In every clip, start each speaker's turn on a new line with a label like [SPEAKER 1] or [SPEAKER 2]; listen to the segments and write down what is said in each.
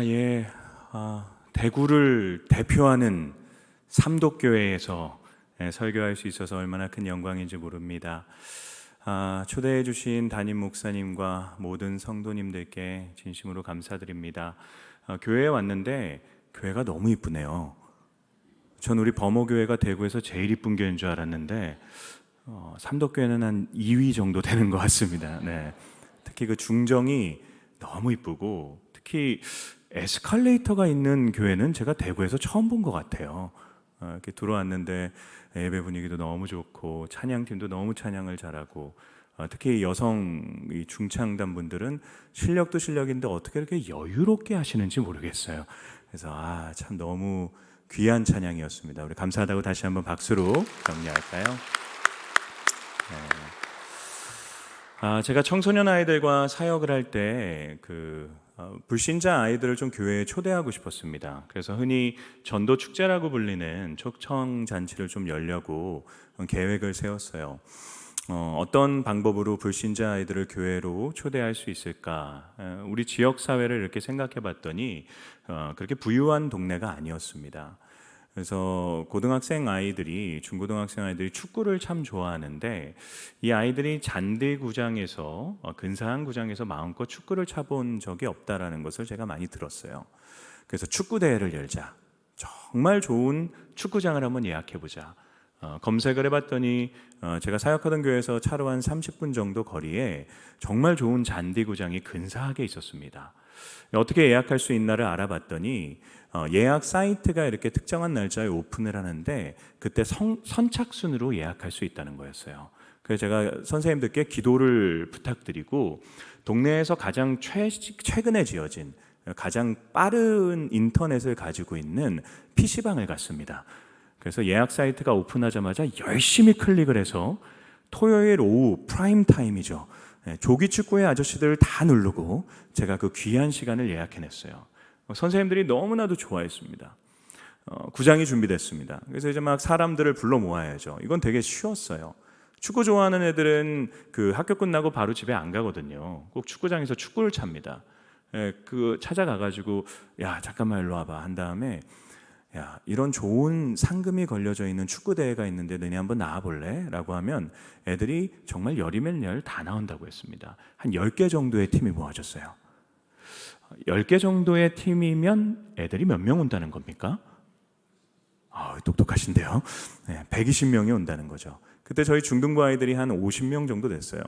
[SPEAKER 1] 예. 대구를 대표하는 삼독교회에서 설교할 수 있어서 얼마나 큰 영광인지 모릅니다. 초대해 주신 담임 목사님과 모든 성도님들께 진심으로 감사드립니다. 교회에 왔는데 교회가 너무 이쁘네요. 전 우리 범어교회가 대구에서 제일 이쁜 교회인 줄 알았는데 삼독교회는 한 2위 정도 되는 것 같습니다. 네. 특히 그 중정이 너무 이쁘고, 특히 에스컬레이터가 있는 교회는 제가 대구에서 처음 본 것 같아요. 이렇게 들어왔는데 예배 분위기도 너무 좋고 찬양팀도 너무 찬양을 잘하고, 특히 여성 이 중창단 분들은 실력도 실력인데 어떻게 이렇게 여유롭게 하시는지 모르겠어요. 그래서 참 너무 귀한 찬양이었습니다. 우리 감사하다고 다시 한번 박수로 격려할까요? 제가 청소년 아이들과 사역을 할 때 불신자 아이들을 좀 교회에 초대하고 싶었습니다. 그래서 흔히 전도 축제라고 불리는 초청 잔치를 좀 열려고 계획을 세웠어요. 어떤 방법으로 불신자 아이들을 교회로 초대할 수 있을까? 우리 지역 사회를 이렇게 생각해 봤더니 그렇게 부유한 동네가 아니었습니다. 그래서 고등학생 아이들이, 중고등학생 아이들이 축구를 참 좋아하는데, 이 아이들이 잔디구장에서, 근사한 구장에서 마음껏 축구를 차본 적이 없다라는 것을 제가 많이 들었어요. 그래서 축구대회를 열자, 정말 좋은 축구장을 한번 예약해보자. 검색을 해봤더니 제가 사역하던 교회에서 차로 한 30분 정도 거리에 정말 좋은 잔디구장이 근사하게 있었습니다. 어떻게 예약할 수 있나를 알아봤더니 예약 사이트가 이렇게 특정한 날짜에 오픈을 하는데, 그때 선착순으로 예약할 수 있다는 거였어요. 그래서 제가 선생님들께 기도를 부탁드리고 동네에서 가장 최근에 지어진 가장 빠른 인터넷을 가지고 있는 PC방을 갔습니다. 그래서 예약 사이트가 오픈하자마자 열심히 클릭을 해서 토요일 오후 프라임 타임이죠. 조기 축구의 아저씨들을 다 누르고 제가 그 귀한 시간을 예약해냈어요. 선생님들이 너무나도 좋아했습니다. 구장이 준비됐습니다. 그래서 이제 막 사람들을 불러 모아야죠. 이건 되게 쉬웠어요. 축구 좋아하는 애들은 그 학교 끝나고 바로 집에 안 가거든요. 꼭 축구장에서 축구를 찹니다. 찾아가가지고 야 잠깐만 일로 와봐 한 다음에, 야 이런 좋은 상금이 걸려져 있는 축구 대회가 있는데 너네 한번 나와볼래? 라고 하면 애들이 정말 열이면 열 다 나온다고 했습니다. 한 10개 정도의 팀이 모아졌어요. 10개 정도의 팀이면 애들이 몇 명 온다는 겁니까? 똑똑하신데요. 120명이 온다는 거죠. 그때 저희 중등부 아이들이 한 50명 정도 됐어요.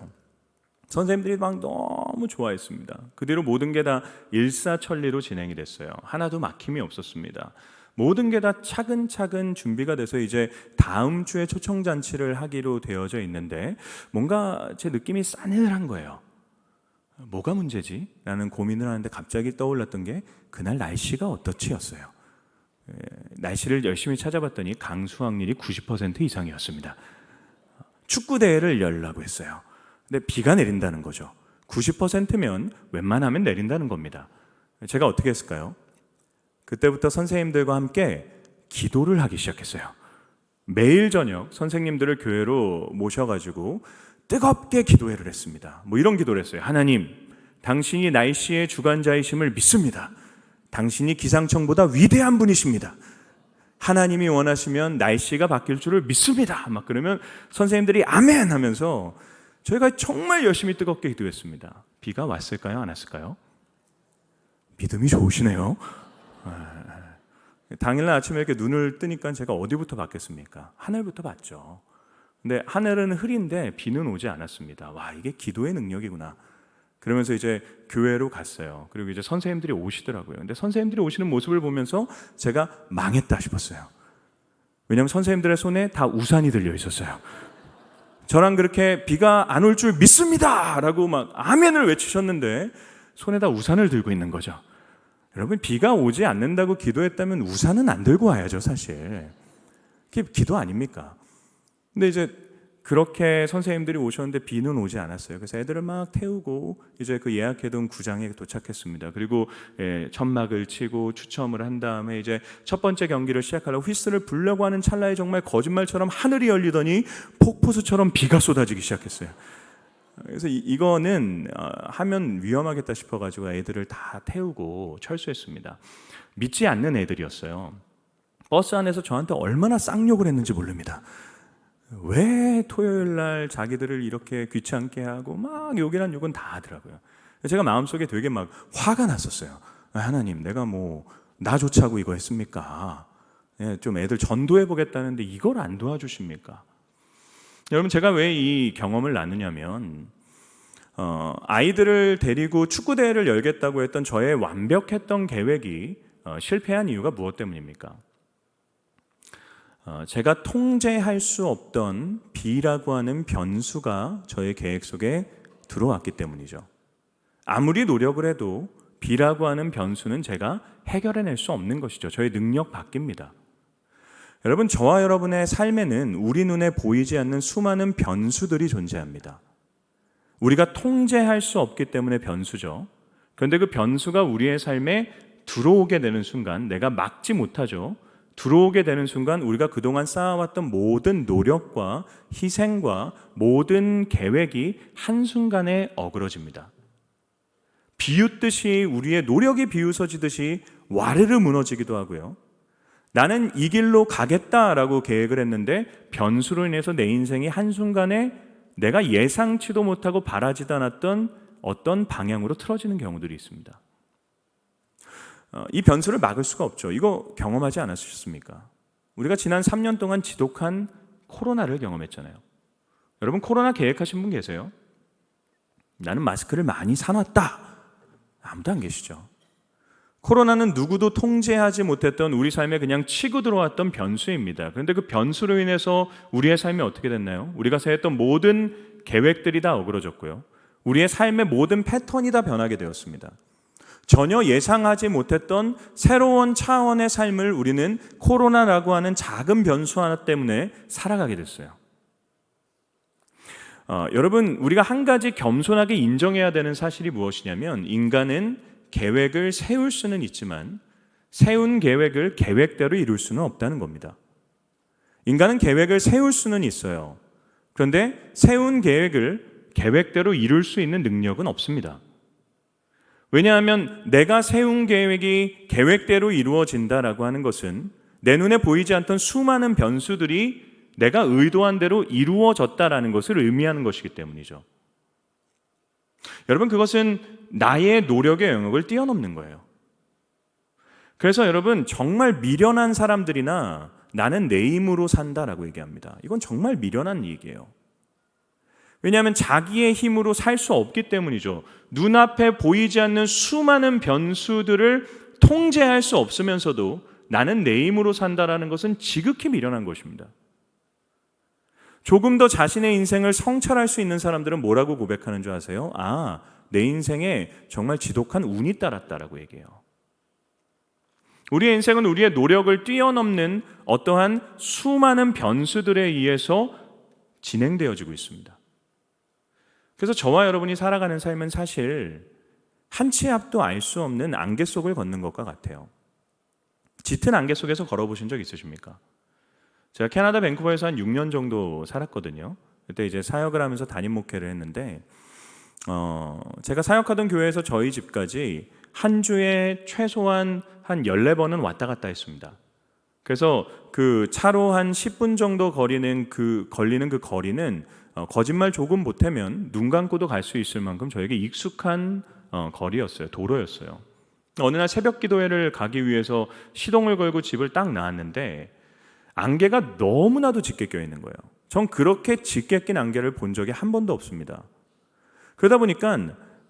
[SPEAKER 1] 선생님들이 막 너무 좋아했습니다. 그 뒤로 모든 게 다 일사천리로 진행이 됐어요. 하나도 막힘이 없었습니다. 모든 게 다 차근차근 준비가 돼서 이제 다음 주에 초청잔치를 하기로 되어져 있는데, 뭔가 제 느낌이 싸늘한 거예요. 뭐가 문제지? 라는 고민을 하는데 갑자기 떠올랐던 게 그날 날씨가 어떻지였어요. 날씨를 열심히 찾아봤더니 강수 확률이 90% 이상이었습니다. 축구대회를 열려고 했어요. 근데 비가 내린다는 거죠. 90%면 웬만하면 내린다는 겁니다. 제가 어떻게 했을까요? 그때부터 선생님들과 함께 기도를 하기 시작했어요. 매일 저녁 선생님들을 교회로 모셔가지고 뜨겁게 기도회를 했습니다. 이런 기도를 했어요. 하나님, 당신이 날씨의 주관자이심을 믿습니다. 당신이 기상청보다 위대한 분이십니다. 하나님이 원하시면 날씨가 바뀔 줄을 믿습니다. 막 그러면 선생님들이 아멘 하면서 저희가 정말 열심히 뜨겁게 기도했습니다. 비가 왔을까요? 안 왔을까요? 믿음이 좋으시네요. 당일날 아침에 이렇게 눈을 뜨니까 제가 어디부터 봤겠습니까? 하늘부터 봤죠. 근데 하늘은 흐린데 비는 오지 않았습니다. 와, 이게 기도의 능력이구나. 그러면서 이제 교회로 갔어요. 그리고 이제 선생님들이 오시더라고요. 근데 선생님들이 오시는 모습을 보면서 제가 망했다 싶었어요. 왜냐하면 선생님들의 손에 다 우산이 들려 있었어요. 저랑 그렇게 비가 안 올 줄 믿습니다! 라고 막 아멘을 외치셨는데 손에다 우산을 들고 있는 거죠. 여러분, 비가 오지 않는다고 기도했다면 우산은 안 들고 와야죠, 사실. 그게 기도 아닙니까? 근데 이제 그렇게 선생님들이 오셨는데 비는 오지 않았어요. 그래서 애들을 막 태우고 이제 그 예약해둔 구장에 도착했습니다. 그리고 천막을 치고 추첨을 한 다음에 이제 첫 번째 경기를 시작하려고 휘슬을 불려고 하는 찰나에 정말 거짓말처럼 하늘이 열리더니 폭포수처럼 비가 쏟아지기 시작했어요. 그래서 이거는 하면 위험하겠다 싶어가지고 애들을 다 태우고 철수했습니다. 믿지 않는 애들이었어요. 버스 안에서 저한테 얼마나 쌍욕을 했는지 모릅니다. 왜 토요일 날 자기들을 이렇게 귀찮게 하고 막 욕이란 욕은 다 하더라고요. 제가 마음속에 되게 막 화가 났었어요. 하나님, 내가 뭐 나 좋자고 이거 했습니까? 좀 애들 전도해 보겠다는데 이걸 안 도와주십니까? 여러분, 제가 왜 이 경험을 나누냐면 아이들을 데리고 축구대회를 열겠다고 했던 저의 완벽했던 계획이 실패한 이유가 무엇 때문입니까? 제가 통제할 수 없던 B라고 하는 변수가 저의 계획 속에 들어왔기 때문이죠. 아무리 노력을 해도 B라고 하는 변수는 제가 해결해낼 수 없는 것이죠. 저의 능력 밖입니다. 여러분, 저와 여러분의 삶에는 우리 눈에 보이지 않는 수많은 변수들이 존재합니다. 우리가 통제할 수 없기 때문에 변수죠. 그런데 그 변수가 우리의 삶에 들어오게 되는 순간 내가 막지 못하죠. 들어오게 되는 순간 우리가 그동안 쌓아왔던 모든 노력과 희생과 모든 계획이 한순간에 어그러집니다. 비웃듯이 우리의 노력이 비웃어지듯이 와르르 무너지기도 하고요. 나는 이 길로 가겠다라고 계획을 했는데 변수로 인해서 내 인생이 한순간에 내가 예상치도 못하고 바라지도 않았던 어떤 방향으로 틀어지는 경우들이 있습니다. 이 변수를 막을 수가 없죠. 이거 경험하지 않으셨습니까? 우리가 지난 3년 동안 지독한 코로나를 경험했잖아요. 여러분, 코로나 계획하신 분 계세요? 나는 마스크를 많이 사놨다. 아무도 안 계시죠. 코로나는 누구도 통제하지 못했던 우리 삶에 그냥 치고 들어왔던 변수입니다. 그런데 그 변수로 인해서 우리의 삶이 어떻게 됐나요? 우리가 세웠던 모든 계획들이 다 어그러졌고요. 우리의 삶의 모든 패턴이 다 변하게 되었습니다. 전혀 예상하지 못했던 새로운 차원의 삶을 우리는 코로나라고 하는 작은 변수 하나 때문에 살아가게 됐어요. 여러분, 우리가 한 가지 겸손하게 인정해야 되는 사실이 무엇이냐면 인간은 계획을 세울 수는 있지만 세운 계획을 계획대로 이룰 수는 없다는 겁니다. 인간은 계획을 세울 수는 있어요. 그런데 세운 계획을 계획대로 이룰 수 있는 능력은 없습니다. 왜냐하면 내가 세운 계획이 계획대로 이루어진다라고 하는 것은 내 눈에 보이지 않던 수많은 변수들이 내가 의도한 대로 이루어졌다라는 것을 의미하는 것이기 때문이죠. 여러분, 그것은 나의 노력의 영역을 뛰어넘는 거예요. 그래서 여러분, 정말 미련한 사람들이나 나는 내 힘으로 산다라고 얘기합니다. 이건 정말 미련한 얘기예요. 왜냐하면 자기의 힘으로 살 수 없기 때문이죠. 눈앞에 보이지 않는 수많은 변수들을 통제할 수 없으면서도 나는 내 힘으로 산다라는 것은 지극히 미련한 것입니다. 조금 더 자신의 인생을 성찰할 수 있는 사람들은 뭐라고 고백하는 줄 아세요? 내 인생에 정말 지독한 운이 따랐다라고 얘기해요. 우리의 인생은 우리의 노력을 뛰어넘는 어떠한 수많은 변수들에 의해서 진행되어지고 있습니다. 그래서 저와 여러분이 살아가는 삶은 사실 한 치 앞도 알 수 없는 안개 속을 걷는 것과 같아요. 짙은 안개 속에서 걸어보신 적 있으십니까? 제가 캐나다 밴쿠버에서 한 6년 정도 살았거든요. 그때 이제 사역을 하면서 담임 목회를 했는데 제가 사역하던 교회에서 저희 집까지 한 주에 최소한 한 14번은 왔다 갔다 했습니다. 그래서 그 차로 한 10분 정도 걸리는 그 거리는 거짓말 조금 보태면 눈 감고도 갈 수 있을 만큼 저에게 익숙한 거리였어요. 도로였어요. 어느 날 새벽 기도회를 가기 위해서 시동을 걸고 집을 딱 나왔는데 안개가 너무나도 짙게 껴있는 거예요. 전 그렇게 짙게 낀 안개를 본 적이 한 번도 없습니다. 그러다 보니까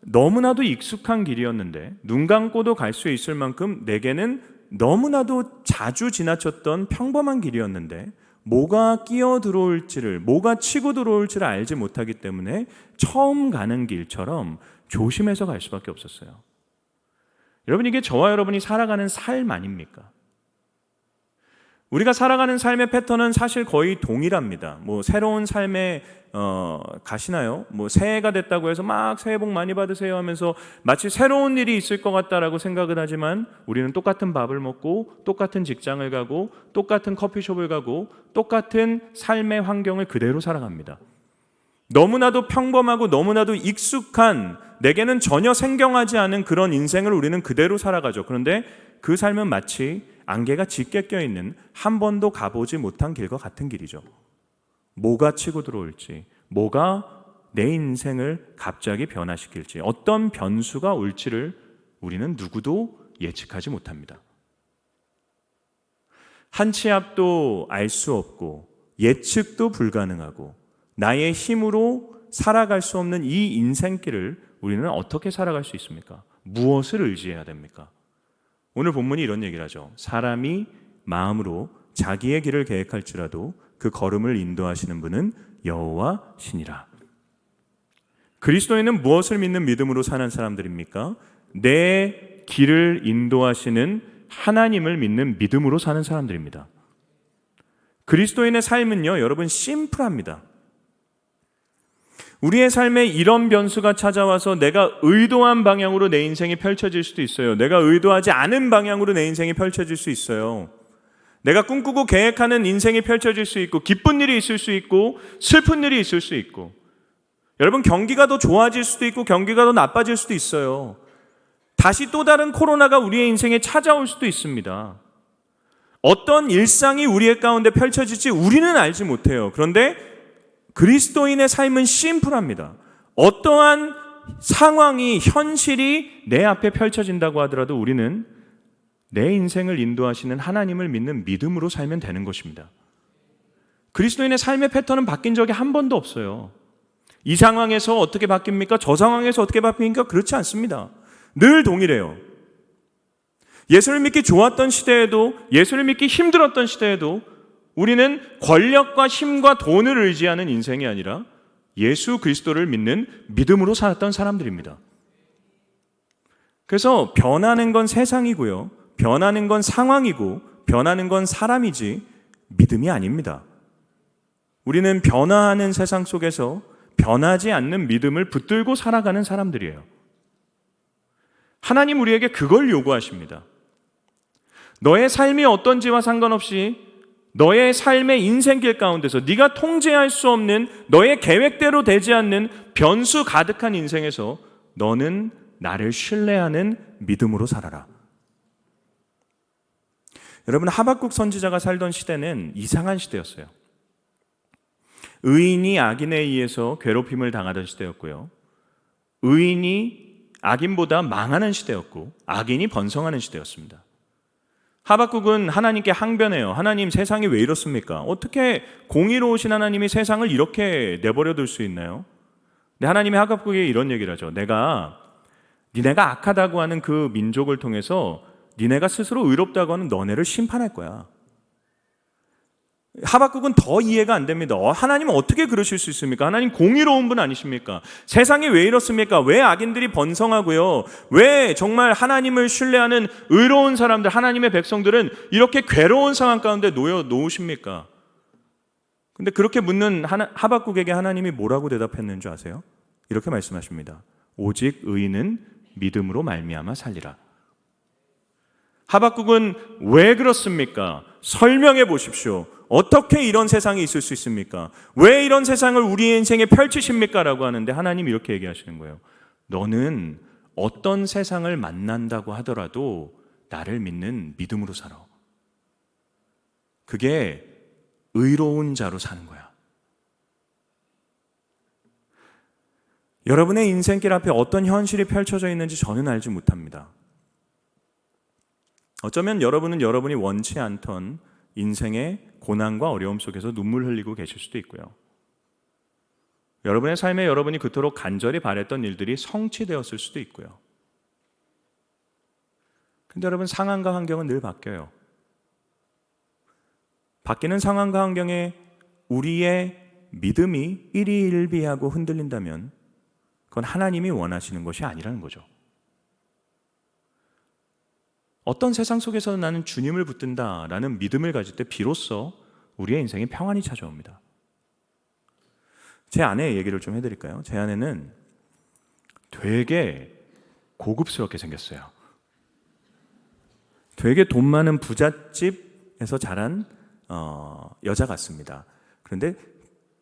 [SPEAKER 1] 너무나도 익숙한 길이었는데 눈 감고도 갈 수 있을 만큼 내게는 너무나도 자주 지나쳤던 평범한 길이었는데 뭐가 끼어 들어올지를, 뭐가 치고 들어올지를 알지 못하기 때문에 처음 가는 길처럼 조심해서 갈 수밖에 없었어요. 여러분, 이게 저와 여러분이 살아가는 삶 아닙니까? 우리가 살아가는 삶의 패턴은 사실 거의 동일합니다. 새로운 삶에 가시나요? 새해가 됐다고 해서 막 새해 복 많이 받으세요 하면서 마치 새로운 일이 있을 것 같다라고 생각을 하지만 우리는 똑같은 밥을 먹고 똑같은 직장을 가고 똑같은 커피숍을 가고 똑같은 삶의 환경을 그대로 살아갑니다. 너무나도 평범하고 너무나도 익숙한, 내게는 전혀 생경하지 않은 그런 인생을 우리는 그대로 살아가죠. 그런데 그 삶은 마치 안개가 짙게 껴있는, 한 번도 가보지 못한 길과 같은 길이죠. 뭐가 치고 들어올지, 뭐가 내 인생을 갑자기 변화시킬지, 어떤 변수가 올지를 우리는 누구도 예측하지 못합니다. 한 치 앞도 알 수 없고 예측도 불가능하고 나의 힘으로 살아갈 수 없는 이 인생길을 우리는 어떻게 살아갈 수 있습니까? 무엇을 의지해야 됩니까? 오늘 본문이 이런 얘기를 하죠. 사람이 마음으로 자기의 길을 계획할지라도 그 걸음을 인도하시는 분은 여호와시니라. 그리스도인은 무엇을 믿는 믿음으로 사는 사람들입니까? 내 길을 인도하시는 하나님을 믿는 믿음으로 사는 사람들입니다. 그리스도인의 삶은요, 여러분, 심플합니다. 우리의 삶에 이런 변수가 찾아와서 내가 의도한 방향으로 내 인생이 펼쳐질 수도 있어요. 내가 의도하지 않은 방향으로 내 인생이 펼쳐질 수 있어요. 내가 꿈꾸고 계획하는 인생이 펼쳐질 수 있고, 기쁜 일이 있을 수 있고, 슬픈 일이 있을 수 있고, 여러분, 경기가 더 좋아질 수도 있고 경기가 더 나빠질 수도 있어요. 다시 또 다른 코로나가 우리의 인생에 찾아올 수도 있습니다. 어떤 일상이 우리의 가운데 펼쳐질지 우리는 알지 못해요. 그런데 그리스도인의 삶은 심플합니다. 어떠한 상황이, 현실이 내 앞에 펼쳐진다고 하더라도 우리는 내 인생을 인도하시는 하나님을 믿는 믿음으로 살면 되는 것입니다. 그리스도인의 삶의 패턴은 바뀐 적이 한 번도 없어요. 이 상황에서 어떻게 바뀝니까? 저 상황에서 어떻게 바뀝니까? 그렇지 않습니다. 늘 동일해요. 예수를 믿기 좋았던 시대에도, 예수를 믿기 힘들었던 시대에도 우리는 권력과 힘과 돈을 의지하는 인생이 아니라 예수 그리스도를 믿는 믿음으로 살았던 사람들입니다. 그래서 변하는 건 세상이고요, 변하는 건 상황이고, 변하는 건 사람이지 믿음이 아닙니다. 우리는 변화하는 세상 속에서 변하지 않는 믿음을 붙들고 살아가는 사람들이에요. 하나님 우리에게 그걸 요구하십니다. 너의 삶이 어떤지와 상관없이 너의 삶의 인생길 가운데서 네가 통제할 수 없는, 너의 계획대로 되지 않는 변수 가득한 인생에서 너는 나를 신뢰하는 믿음으로 살아라. 여러분, 하박국 선지자가 살던 시대는 이상한 시대였어요. 의인이 악인에 의해서 괴롭힘을 당하던 시대였고요, 의인이 악인보다 망하는 시대였고, 악인이 번성하는 시대였습니다. 하박국은 하나님께 항변해요. 하나님, 세상이 왜 이렇습니까? 어떻게 공의로우신 하나님이 세상을 이렇게 내버려 둘 수 있나요? 근데 하나님이 하박국에게 이런 얘기를 하죠. 니네가 악하다고 하는 그 민족을 통해서 니네가 스스로 의롭다고 하는 너네를 심판할 거야. 하박국은 더 이해가 안 됩니다. 하나님은 어떻게 그러실 수 있습니까? 하나님 공의로운 분 아니십니까? 세상이 왜 이렇습니까? 왜 악인들이 번성하고요, 왜 정말 하나님을 신뢰하는 의로운 사람들, 하나님의 백성들은 이렇게 괴로운 상황 가운데 놓으십니까? 근데 그렇게 묻는 하박국에게 하나님이 뭐라고 대답했는 줄 아세요? 이렇게 말씀하십니다. 오직 의인은 믿음으로 말미암아 살리라. 하박국은 왜 그렇습니까? 설명해 보십시오. 어떻게 이런 세상이 있을 수 있습니까? 왜 이런 세상을 우리의 인생에 펼치십니까? 라고 하는데 하나님이 이렇게 얘기하시는 거예요. 너는 어떤 세상을 만난다고 하더라도 나를 믿는 믿음으로 살아. 그게 의로운 자로 사는 거야. 여러분의 인생길 앞에 어떤 현실이 펼쳐져 있는지 저는 알지 못합니다. 어쩌면 여러분은 여러분이 원치 않던 인생의 고난과 어려움 속에서 눈물 흘리고 계실 수도 있고요, 여러분의 삶에 여러분이 그토록 간절히 바랬던 일들이 성취되었을 수도 있고요. 근데 여러분, 상황과 환경은 늘 바뀌어요. 바뀌는 상황과 환경에 우리의 믿음이 일희일비하고 흔들린다면 그건 하나님이 원하시는 것이 아니라는 거죠. 어떤 세상 속에서 나는 주님을 붙든다라는 믿음을 가질 때 비로소 우리의 인생에 평안이 찾아옵니다. 제 아내의 얘기를 좀 해드릴까요? 제 아내는 되게 고급스럽게 생겼어요. 되게 돈 많은 부잣집에서 자란 여자 같습니다. 그런데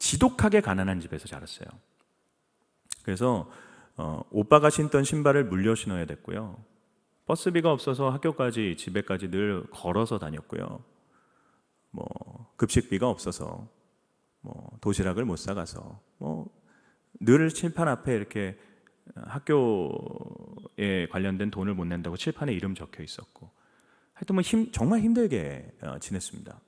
[SPEAKER 1] 지독하게 가난한 집에서 자랐어요. 그래서 오빠가 신던 신발을 물려 신어야 됐고요. 버스비가 없어서 학교까지 집에까지 늘 걸어서 다녔고요. 급식비가 없어서 도시락을 못 사가서 늘 칠판 앞에 이렇게 학교에 관련된 돈을 못 낸다고 칠판에 이름 적혀 있었고, 하여튼 정말 힘들게 지냈습니다.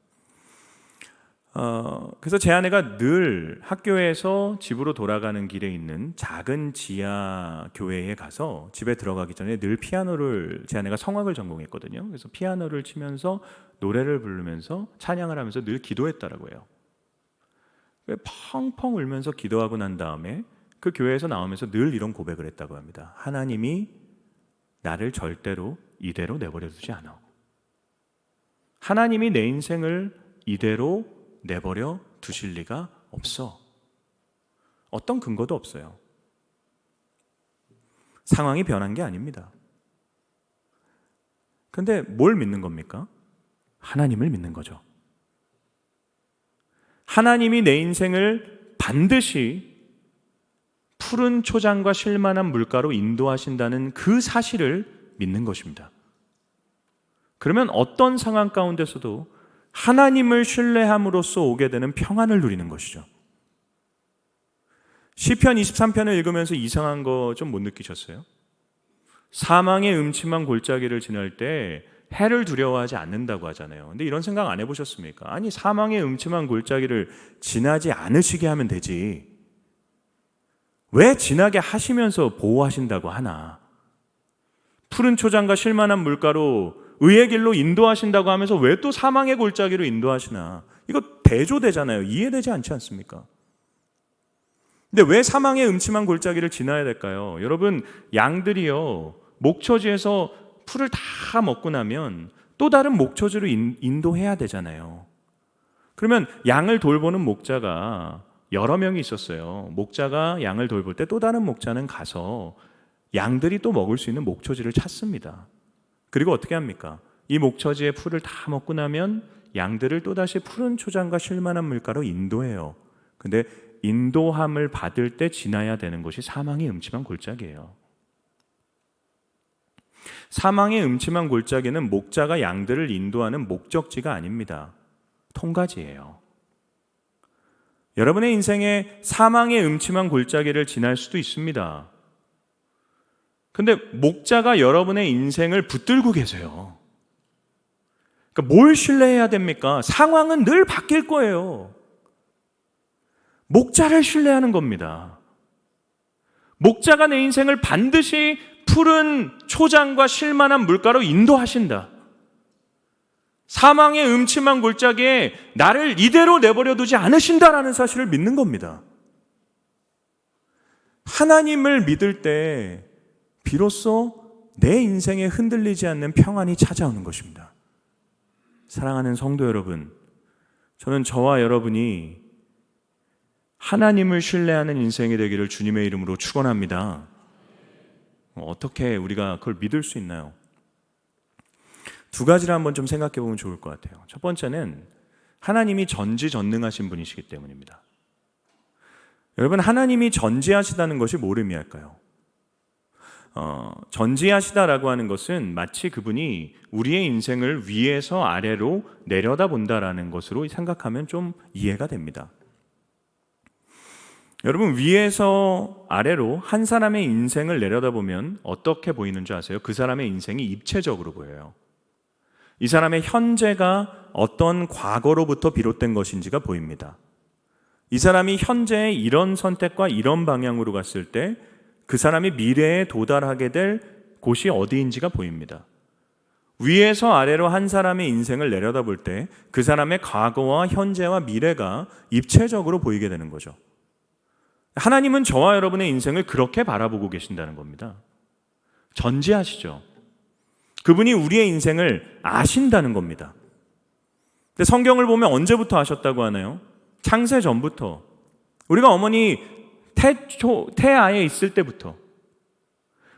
[SPEAKER 1] 그래서 제 아내가 늘 학교에서 집으로 돌아가는 길에 있는 작은 지하 교회에 가서 집에 들어가기 전에 늘 피아노를, 제 아내가 성악을 전공했거든요. 그래서 피아노를 치면서 노래를 부르면서 찬양을 하면서 늘 기도했다라고 해요. 펑펑 울면서 기도하고 난 다음에 그 교회에서 나오면서 늘 이런 고백을 했다고 합니다. 하나님이 나를 절대로 이대로 내버려 두지 않아. 하나님이 내 인생을 이대로 내버려 두실 리가 없어. 어떤 근거도 없어요. 상황이 변한 게 아닙니다. 근데 뭘 믿는 겁니까? 하나님을 믿는 거죠. 하나님이 내 인생을 반드시 푸른 초장과 쉴만한 물가로 인도하신다는 그 사실을 믿는 것입니다. 그러면 어떤 상황 가운데서도 하나님을 신뢰함으로써 오게 되는 평안을 누리는 것이죠. 시편 23편을 읽으면서 이상한 거 좀 못 느끼셨어요? 사망의 음침한 골짜기를 지날 때 해를 두려워하지 않는다고 하잖아요. 근데 이런 생각 안 해보셨습니까? 아니, 사망의 음침한 골짜기를 지나지 않으시게 하면 되지, 왜 지나게 하시면서 보호하신다고 하나? 푸른 초장과 쉴만한 물가로 의의 길로 인도하신다고 하면서 왜 또 사망의 골짜기로 인도하시나? 이거 대조되잖아요. 이해되지 않지 않습니까? 근데 왜 사망의 음침한 골짜기를 지나야 될까요? 여러분, 양들이요, 목초지에서 풀을 다 먹고 나면 또 다른 목초지로 인도해야 되잖아요. 그러면 양을 돌보는 목자가 여러 명이 있었어요. 목자가 양을 돌볼 때 또 다른 목자는 가서 양들이 또 먹을 수 있는 목초지를 찾습니다. 그리고 어떻게 합니까? 이 목초지의 풀을 다 먹고 나면 양들을 또다시 푸른 초장과 쉴만한 물가로 인도해요. 근데 인도함을 받을 때 지나야 되는 것이 사망의 음침한 골짜기예요. 사망의 음침한 골짜기는 목자가 양들을 인도하는 목적지가 아닙니다. 통과지예요. 여러분의 인생에 사망의 음침한 골짜기를 지날 수도 있습니다. 근데 목자가 여러분의 인생을 붙들고 계세요. 그러니까 뭘 신뢰해야 됩니까? 상황은 늘 바뀔 거예요. 목자를 신뢰하는 겁니다. 목자가 내 인생을 반드시 푸른 초장과 쉴만한 물가로 인도하신다. 사망의 음침한 골짜기에 나를 이대로 내버려 두지 않으신다라는 사실을 믿는 겁니다. 하나님을 믿을 때 비로소 내 인생에 흔들리지 않는 평안이 찾아오는 것입니다. 사랑하는 성도 여러분, 저는 저와 여러분이 하나님을 신뢰하는 인생이 되기를 주님의 이름으로 축원합니다. 어떻게 우리가 그걸 믿을 수 있나요? 두 가지를 한번 좀 생각해 보면 좋을 것 같아요. 첫 번째는 하나님이 전지전능하신 분이시기 때문입니다. 여러분, 하나님이 전지하시다는 것이 뭘 의미할까요? 전지하시다라고 하는 것은 마치 그분이 우리의 인생을 위에서 아래로 내려다본다라는 것으로 생각하면 좀 이해가 됩니다. 여러분, 위에서 아래로 한 사람의 인생을 내려다보면 어떻게 보이는 줄 아세요? 그 사람의 인생이 입체적으로 보여요. 이 사람의 현재가 어떤 과거로부터 비롯된 것인지가 보입니다. 이 사람이 현재의 이런 선택과 이런 방향으로 갔을 때 그 사람이 미래에 도달하게 될 곳이 어디인지가 보입니다. 위에서 아래로 한 사람의 인생을 내려다볼 때 그 사람의 과거와 현재와 미래가 입체적으로 보이게 되는 거죠. 하나님은 저와 여러분의 인생을 그렇게 바라보고 계신다는 겁니다. 전지하시죠. 그분이 우리의 인생을 아신다는 겁니다. 근데 성경을 보면 언제부터 아셨다고 하나요? 창세 전부터. 우리가 어머니 태아에 있을 때부터,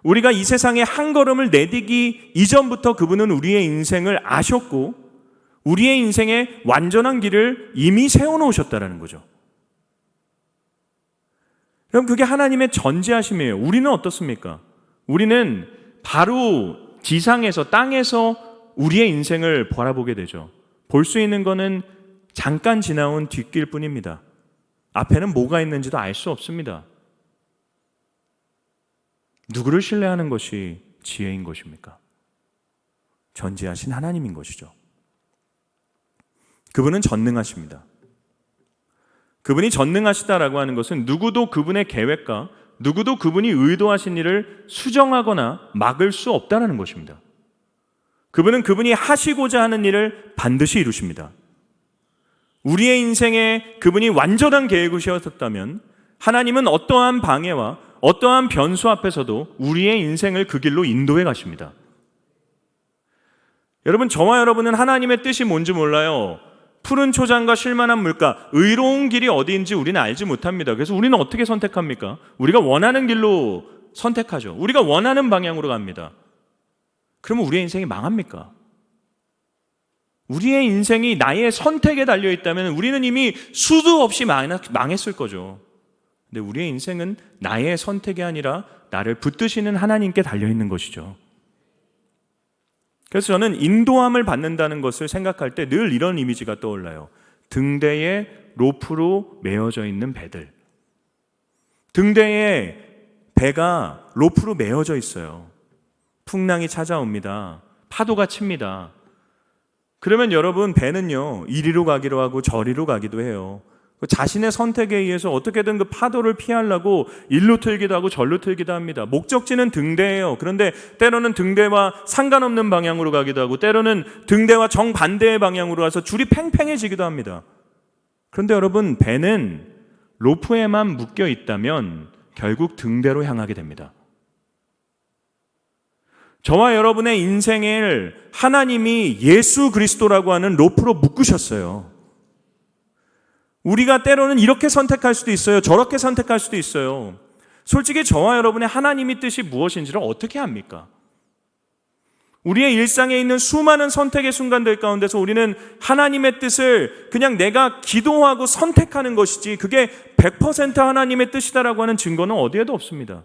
[SPEAKER 1] 우리가 이 세상에 한 걸음을 내디기 이전부터 그분은 우리의 인생을 아셨고 우리의 인생의 완전한 길을 이미 세워놓으셨다는 거죠. 그럼 그게 하나님의 전지하심이에요. 우리는 어떻습니까? 우리는 바로 지상에서, 땅에서 우리의 인생을 바라보게 되죠. 볼 수 있는 거는 잠깐 지나온 뒷길 뿐입니다. 앞에는 뭐가 있는지도 알 수 없습니다. 누구를 신뢰하는 것이 지혜인 것입니까? 전지하신 하나님인 것이죠. 그분은 전능하십니다. 그분이 전능하시다라고 하는 것은 누구도 그분의 계획과 누구도 그분이 의도하신 일을 수정하거나 막을 수 없다는 것입니다. 그분은 그분이 하시고자 하는 일을 반드시 이루십니다. 우리의 인생에 그분이 완전한 계획을 세웠었다면 하나님은 어떠한 방해와 어떠한 변수 앞에서도 우리의 인생을 그 길로 인도해 가십니다. 여러분, 저와 여러분은 하나님의 뜻이 뭔지 몰라요. 푸른 초장과 쉴만한 물가, 의로운 길이 어디인지 우리는 알지 못합니다. 그래서 우리는 어떻게 선택합니까? 우리가 원하는 길로 선택하죠. 우리가 원하는 방향으로 갑니다. 그러면 우리의 인생이 망합니까? 우리의 인생이 나의 선택에 달려 있다면 우리는 이미 수도 없이 망했을 거죠. 근데 우리의 인생은 나의 선택이 아니라 나를 붙드시는 하나님께 달려 있는 것이죠. 그래서 저는 인도함을 받는다는 것을 생각할 때 늘 이런 이미지가 떠올라요. 등대에 로프로 메어져 있는 배들. 등대에 배가 로프로 메어져 있어요. 풍랑이 찾아옵니다. 파도가 칩니다. 그러면 여러분, 배는요, 이리로 가기로 하고 저리로 가기도 해요. 자신의 선택에 의해서 어떻게든 그 파도를 피하려고 일로 틀기도 하고 절로 틀기도 합니다. 목적지는 등대예요. 그런데 때로는 등대와 상관없는 방향으로 가기도 하고 때로는 등대와 정반대의 방향으로 가서 줄이 팽팽해지기도 합니다. 그런데 여러분, 배는 로프에만 묶여 있다면 결국 등대로 향하게 됩니다. 저와 여러분의 인생을 하나님이 예수 그리스도라고 하는 로프로 묶으셨어요. 우리가 때로는 이렇게 선택할 수도 있어요. 저렇게 선택할 수도 있어요. 솔직히 저와 여러분의 하나님의 뜻이 무엇인지를 어떻게 압니까? 우리의 일상에 있는 수많은 선택의 순간들 가운데서 우리는 하나님의 뜻을 그냥 내가 기도하고 선택하는 것이지 그게 100% 하나님의 뜻이다라고 하는 증거는 어디에도 없습니다.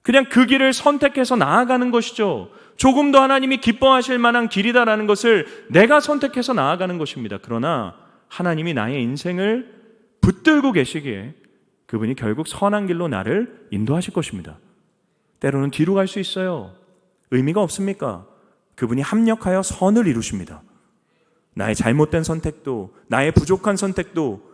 [SPEAKER 1] 그냥 그 길을 선택해서 나아가는 것이죠. 조금 더 하나님이 기뻐하실 만한 길이다라는 것을 내가 선택해서 나아가는 것입니다. 그러나 하나님이 나의 인생을 붙들고 계시기에 그분이 결국 선한 길로 나를 인도하실 것입니다. 때로는 뒤로 갈 수 있어요. 의미가 없습니까? 그분이 합력하여 선을 이루십니다. 나의 잘못된 선택도, 나의 부족한 선택도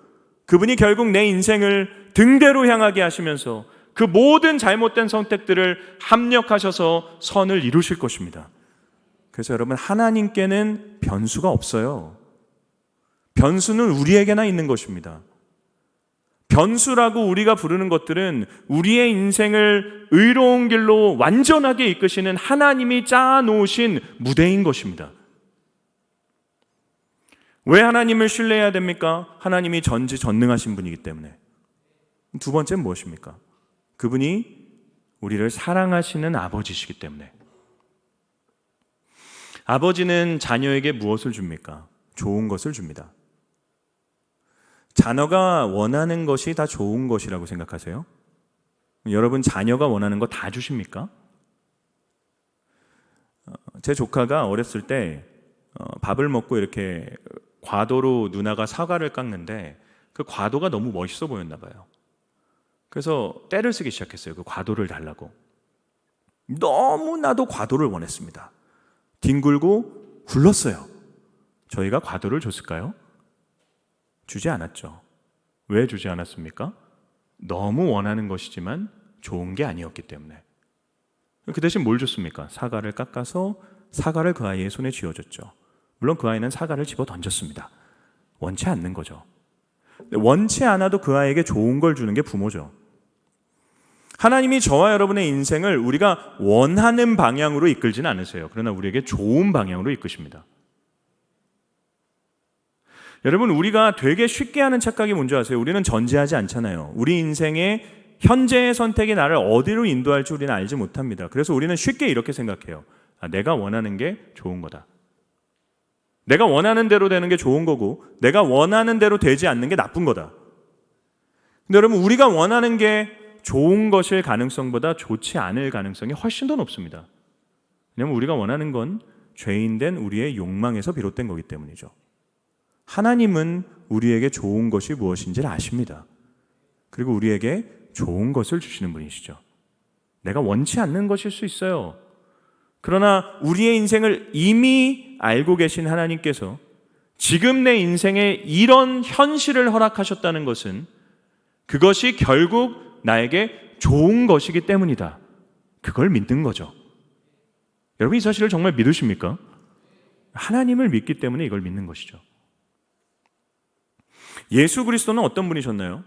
[SPEAKER 1] 그분이 결국 내 인생을 등대로 향하게 하시면서 그 모든 잘못된 선택들을 합력하셔서 선을 이루실 것입니다. 그래서 여러분, 하나님께는 변수가 없어요. 변수는 우리에게나 있는 것입니다. 변수라고 우리가 부르는 것들은 우리의 인생을 의로운 길로 완전하게 이끄시는 하나님이 짜놓으신 무대인 것입니다. 왜 하나님을 신뢰해야 됩니까? 하나님이 전지전능하신 분이기 때문에. 두 번째는 무엇입니까? 그분이 우리를 사랑하시는 아버지시기 때문에. 아버지는 자녀에게 무엇을 줍니까? 좋은 것을 줍니다. 자녀가 원하는 것이 다 좋은 것이라고 생각하세요? 여러분, 자녀가 원하는 거 다 주십니까? 제 조카가 어렸을 때 밥을 먹고 이렇게 과도로 누나가 사과를 깎는데 그 과도가 너무 멋있어 보였나 봐요. 그래서 떼를 쓰기 시작했어요. 그 과도를 달라고. 너무나도 과도를 원했습니다. 뒹굴고 굴렀어요. 저희가 과도를 줬을까요? 주지 않았죠. 왜 주지 않았습니까? 너무 원하는 것이지만 좋은 게 아니었기 때문에. 그 대신 뭘 줬습니까? 사과를 깎아서 사과를 그 아이의 손에 쥐어줬죠. 물론 그 아이는 사과를 집어 던졌습니다. 원치 않는 거죠. 원치 않아도 그 아이에게 좋은 걸 주는 게 부모죠. 하나님이 저와 여러분의 인생을 우리가 원하는 방향으로 이끌지는 않으세요. 그러나 우리에게 좋은 방향으로 이끄십니다. 여러분, 우리가 되게 쉽게 하는 착각이 뭔지 아세요? 우리는 전제하지 않잖아요. 우리 인생의 현재의 선택이 나를 어디로 인도할지 우리는 알지 못합니다. 그래서 우리는 쉽게 이렇게 생각해요. 내가 원하는 게 좋은 거다. 내가 원하는 대로 되는 게 좋은 거고 내가 원하는 대로 되지 않는 게 나쁜 거다. 근데 여러분, 우리가 원하는 게 좋은 것일 가능성보다 좋지 않을 가능성이 훨씬 더 높습니다. 왜냐하면 우리가 원하는 건 죄인된 우리의 욕망에서 비롯된 거기 때문이죠. 하나님은 우리에게 좋은 것이 무엇인지를 아십니다. 그리고 우리에게 좋은 것을 주시는 분이시죠. 내가 원치 않는 것일 수 있어요. 그러나 우리의 인생을 이미 알고 계신 하나님께서 지금 내 인생에 이런 현실을 허락하셨다는 것은 그것이 결국 나에게 좋은 것이기 때문이다. 그걸 믿는 거죠. 여러분, 이 사실을 정말 믿으십니까? 하나님을 믿기 때문에 이걸 믿는 것이죠. 예수 그리스도는 어떤 분이셨나요?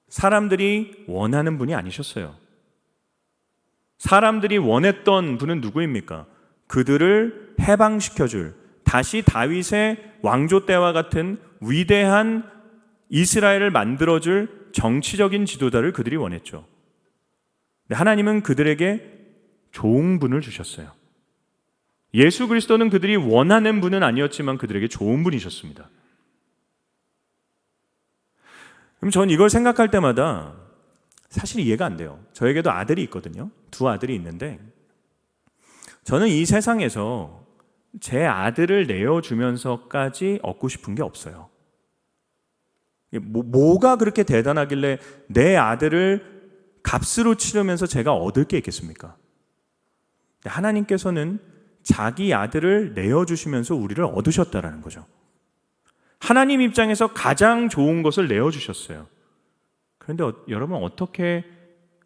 [SPEAKER 1] 사람들이 원하는 분이 아니셨어요. 사람들이 원했던 분은 누구입니까? 그들을 해방시켜줄, 다시 다윗의 왕조 때와 같은 위대한 이스라엘을 만들어줄 정치적인 지도자를 그들이 원했죠. 하나님은 그들에게 좋은 분을 주셨어요. 예수 그리스도는 그들이 원하는 분은 아니었지만 그들에게 좋은 분이셨습니다. 그럼 전 이걸 생각할 때마다 사실 이해가 안 돼요. 저에게도 아들이 있거든요. 두 아들이 있는데 저는 이 세상에서 제 아들을 내어주면서까지 얻고 싶은 게 없어요. 뭐가 그렇게 대단하길래 내 아들을 값으로 치르면서 제가 얻을 게 있겠습니까? 하나님께서는 자기 아들을 내어주시면서 우리를 얻으셨다라는 거죠. 하나님 입장에서 가장 좋은 것을 내어주셨어요. 그런데 여러분, 어떻게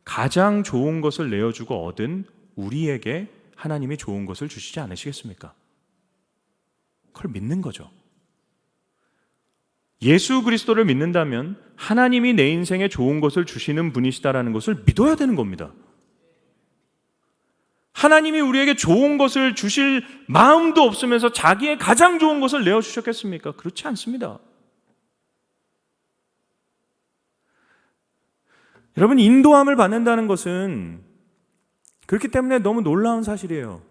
[SPEAKER 1] 가장 좋은 것을 내어주고 얻은 우리에게 하나님이 좋은 것을 주시지 않으시겠습니까? 그걸 믿는 거죠. 예수 그리스도를 믿는다면 하나님이 내 인생에 좋은 것을 주시는 분이시다라는 것을 믿어야 되는 겁니다. 하나님이 우리에게 좋은 것을 주실 마음도 없으면서 자기의 가장 좋은 것을 내어주셨겠습니까? 그렇지 않습니다. 여러분, 인도함을 받는다는 것은 그렇기 때문에 너무 놀라운 사실이에요.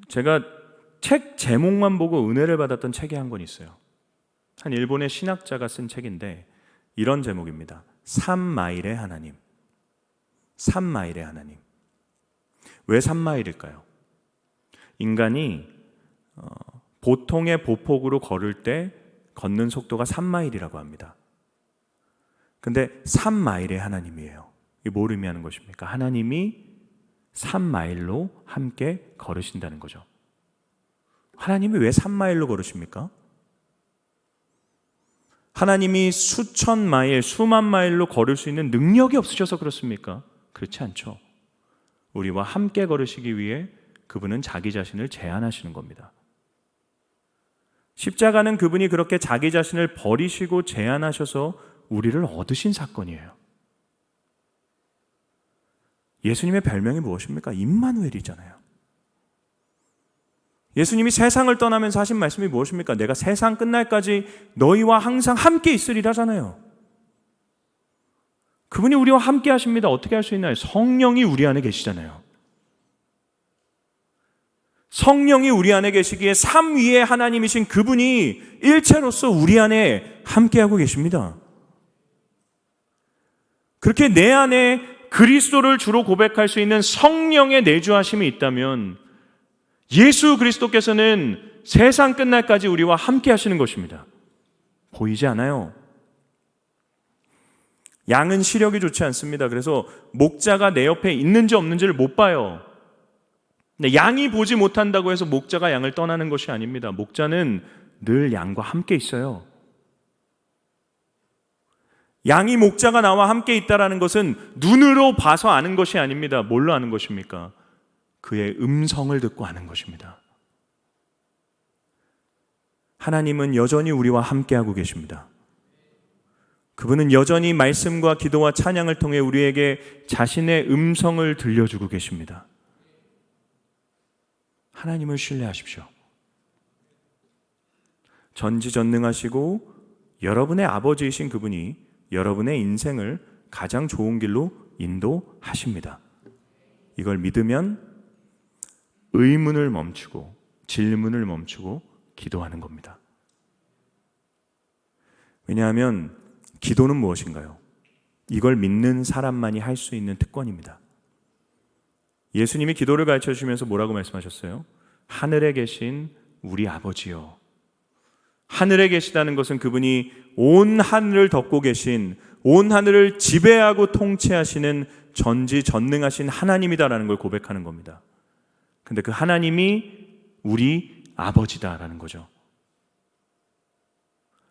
[SPEAKER 1] 제가 책 제목만 보고 은혜를 받았던 책이 한 권 있어요. 한 일본의 신학자가 쓴 책인데 이런 제목입니다. 3마일의 하나님. 3마일의 하나님. 왜 3마일일까요? 인간이 보통의 보폭으로 걸을 때 걷는 속도가 3마일이라고 합니다. 근데 3마일의 하나님이에요. 이게 뭘 의미하는 것입니까? 하나님이 3마일로 함께 걸으신다는 거죠. 하나님이 왜 3마일로 걸으십니까? 하나님이 수천 마일, 수만 마일로 걸을 수 있는 능력이 없으셔서 그렇습니까? 그렇지 않죠. 우리와 함께 걸으시기 위해 그분은 자기 자신을 제한하시는 겁니다. 십자가는 그분이 그렇게 자기 자신을 버리시고 제한하셔서 우리를 얻으신 사건이에요. 예수님의 별명이 무엇입니까? 임마누엘이잖아요. 예수님이 세상을 떠나면서 하신 말씀이 무엇입니까? 내가 세상 끝날까지 너희와 항상 함께 있으리라잖아요. 그분이 우리와 함께 하십니다. 어떻게 할 수 있나요? 성령이 우리 안에 계시잖아요. 성령이 우리 안에 계시기에 삼 위의 하나님이신 그분이 일체로서 우리 안에 함께하고 계십니다. 그렇게 내 안에 그리스도를 주로 고백할 수 있는 성령의 내주하심이 있다면 예수 그리스도께서는 세상 끝날까지 우리와 함께 하시는 것입니다. 보이지 않아요? 양은 시력이 좋지 않습니다. 그래서 목자가 내 옆에 있는지 없는지를 못 봐요. 근데 양이 보지 못한다고 해서 목자가 양을 떠나는 것이 아닙니다. 목자는 늘 양과 함께 있어요. 양이 목자가 나와 함께 있다는 것은 눈으로 봐서 아는 것이 아닙니다. 뭘로 아는 것입니까? 그의 음성을 듣고 아는 것입니다. 하나님은 여전히 우리와 함께하고 계십니다. 그분은 여전히 말씀과 기도와 찬양을 통해 우리에게 자신의 음성을 들려주고 계십니다. 하나님을 신뢰하십시오. 전지전능하시고 여러분의 아버지이신 그분이 여러분의 인생을 가장 좋은 길로 인도하십니다. 이걸 믿으면 의문을 멈추고 질문을 멈추고 기도하는 겁니다. 왜냐하면 기도는 무엇인가요? 이걸 믿는 사람만이 할 수 있는 특권입니다. 예수님이 기도를 가르쳐 주시면서 뭐라고 말씀하셨어요? 하늘에 계신 우리 아버지요. 하늘에 계시다는 것은 그분이 온 하늘을 덮고 계신, 온 하늘을 지배하고 통치하시는 전지전능하신 하나님이다라는 걸 고백하는 겁니다. 근데 그 하나님이 우리 아버지다라는 거죠.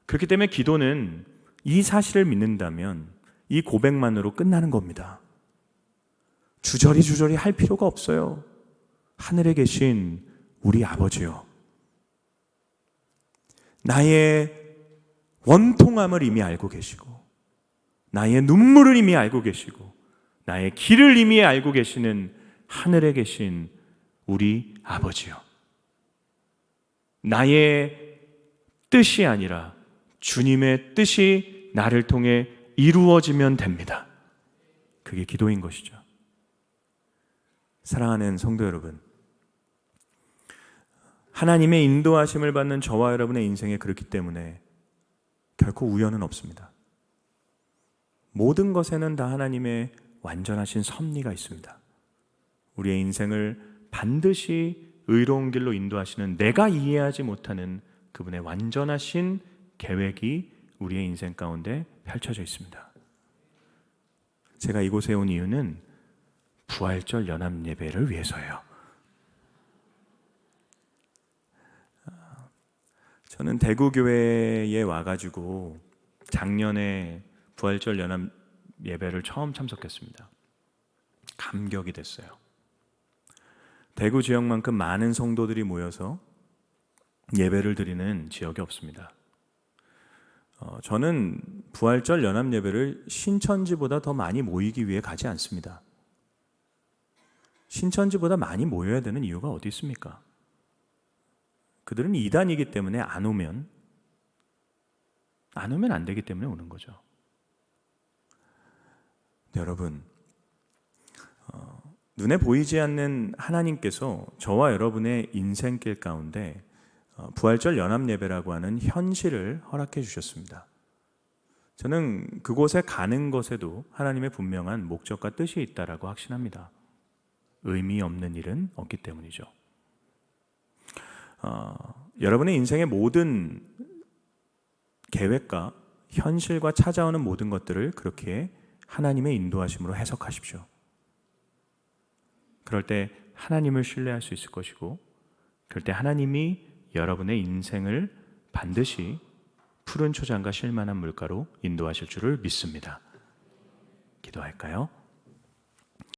[SPEAKER 1] 그렇기 때문에 기도는 이 사실을 믿는다면 이 고백만으로 끝나는 겁니다. 주저리 할 필요가 없어요. 하늘에 계신 우리 아버지요. 나의 원통함을 이미 알고 계시고, 나의 눈물을 이미 알고 계시고, 나의 길을 이미 알고 계시는 하늘에 계신 우리 아버지요. 나의 뜻이 아니라 주님의 뜻이 나를 통해 이루어지면 됩니다. 그게 기도인 것이죠. 사랑하는 성도 여러분, 하나님의 인도하심을 받는 저와 여러분의 인생에 그렇기 때문에 결코 우연은 없습니다. 모든 것에는 다 하나님의 완전하신 섭리가 있습니다. 우리의 인생을 반드시 의로운 길로 인도하시는, 내가 이해하지 못하는 그분의 완전하신 계획이 우리의 인생 가운데 펼쳐져 있습니다. 제가 이곳에 온 이유는 부활절 연합예배를 위해서예요. 저는 대구교회에 와가지고 작년에 부활절 연합예배를 처음 참석했습니다. 감격이 됐어요. 대구 지역만큼 많은 성도들이 모여서 예배를 드리는 지역이 없습니다. 저는 부활절 연합예배를 신천지보다 더 많이 모이기 위해 가지 않습니다. 신천지보다 많이 모여야 되는 이유가 어디 있습니까? 그들은 이단이기 때문에 안 오면 안 되기 때문에 오는 거죠. 여러분, 눈에 보이지 않는 하나님께서 저와 여러분의 인생길 가운데 부활절 연합예배라고 하는 현실을 허락해 주셨습니다. 저는 그곳에 가는 것에도 하나님의 분명한 목적과 뜻이 있다라고 확신합니다. 의미 없는 일은 없기 때문이죠. 여러분의 인생의 모든 계획과 현실과 찾아오는 모든 것들을 그렇게 하나님의 인도하심으로 해석하십시오. 그럴 때 하나님을 신뢰할 수 있을 것이고, 그럴 때 하나님이 여러분의 인생을 반드시 푸른 초장과 쉴만한 물가로 인도하실 줄을 믿습니다. 기도할까요?